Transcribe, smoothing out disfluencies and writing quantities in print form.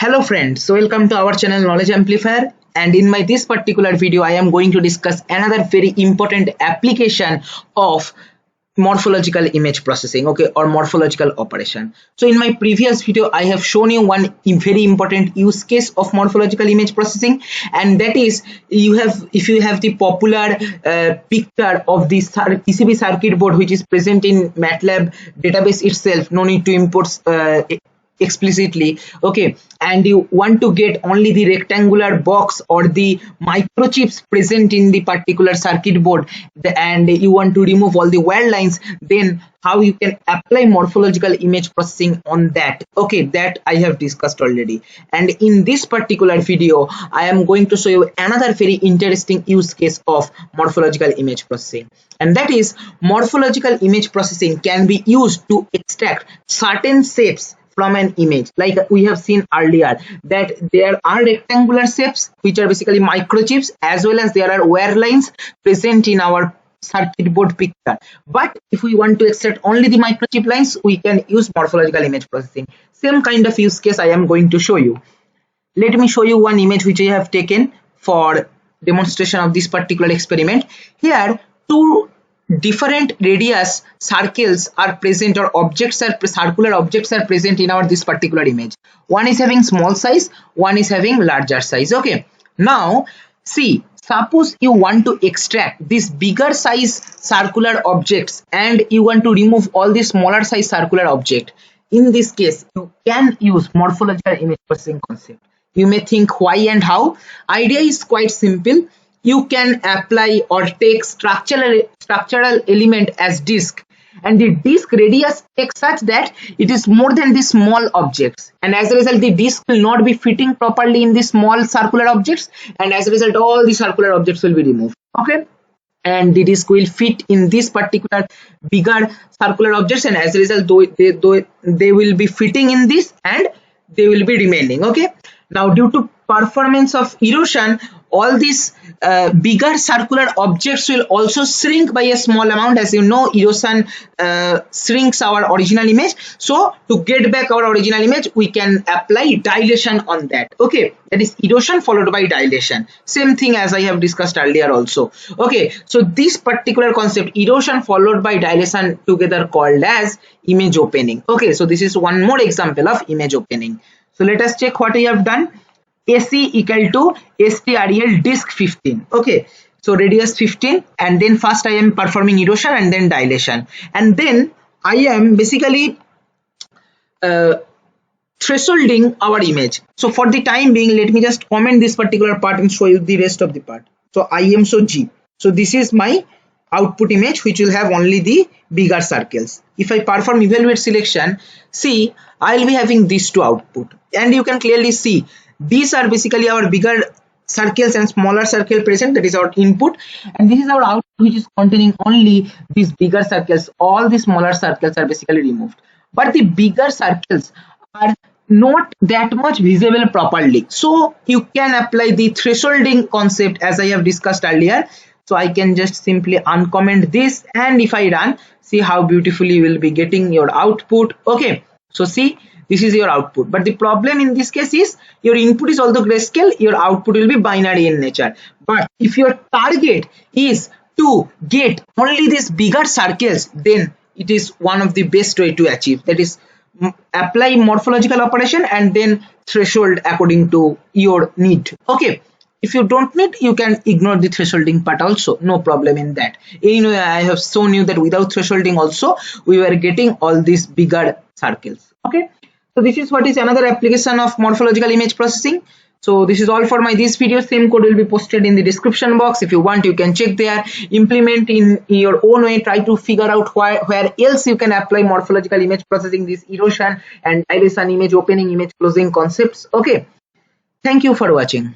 Hello friends, so welcome to our channel Knowledge Amplifier, and in this particular video I am going to discuss another very important application of morphological image processing, okay, or morphological operation. So in my previous video I have shown you one very important use case of morphological image processing, and that is if you have the popular picture of this PCB circuit board which is present in MATLAB database itself, no need to import explicitly, okay, and you want to get only the rectangular box or the microchips present in the particular circuit board, and you want to remove all the wire lines, then how you can apply morphological image processing on that, okay, that I have discussed already. And in this particular video I am going to show you another very interesting use case of morphological image processing, and that is morphological image processing can be used to extract certain shapes from an image. Like we have seen earlier that there are rectangular shapes which are basically microchips, as well as there are wire lines present in our circuit board picture. But if we want to extract only the microchip lines, we can use morphological image processing. Same kind of use case I am going to show you. Let me show you one image which I have taken for demonstration of this particular experiment. Here two different radius circles are present, or circular objects are present in this particular image. One is having small size, one is having larger size, okay. Now see, suppose you want to extract this bigger size circular objects and you want to remove all the smaller size circular object. In this case you can use morphological image processing concept. You may think why and how. Idea is quite simple. You can apply or take structural element as disk, and the disk radius takes such that it is more than the small objects, and as a result the disk will not be fitting properly in the small circular objects, and as a result all the circular objects will be removed, okay, and the disk will fit in this particular bigger circular objects, and as a result they will be fitting in this and they will be remaining, okay. Now due to performance of erosion, all these bigger circular objects will also shrink by a small amount. As you know, erosion shrinks our original image. So to get back our original image, we can apply dilation on that, okay. That is erosion followed by dilation. Same thing as I have discussed earlier also, okay. So this particular concept, erosion followed by dilation, together called as image opening, okay. So this is one more example of image opening. So let us check what we have done. AC equal to STREL disk 15, okay. So radius 15, and then first I am performing erosion and then dilation, and then I am basically thresholding our image. So for the time being, let me just comment this particular part and show you the rest of the part. So IMSO G. So this is my output image which will have only the bigger circles. If I perform evaluate selection, see, I will be having these two output, and you can clearly see these are basically our bigger circles and smaller circle present, that is our input, and this is our output which is containing only these bigger circles. All the smaller circles are basically removed, but the bigger circles are not that much visible properly. So you can apply the thresholding concept as I have discussed earlier. So I can just simply uncomment this, and if I run, see how beautifully you will be getting your output, okay. So see, this is your output, but the problem in this case is your input is also grayscale, your output will be binary in nature. But if your target is to get only these bigger circles, then it is one of the best way to achieve, that is apply morphological operation and then threshold according to your need, okay. If you don't need, you can ignore the thresholding part also, no problem in that. Anyway, I have shown you that without thresholding also we were getting all these bigger circles, okay. So this is what is another application of morphological image processing. So this is all for this video. Same code will be posted in the description box. If you want, you can check there, implement in your own way, try to figure out where else you can apply morphological image processing, this erosion and dilation, image opening, image closing concepts, okay. Thank you for watching.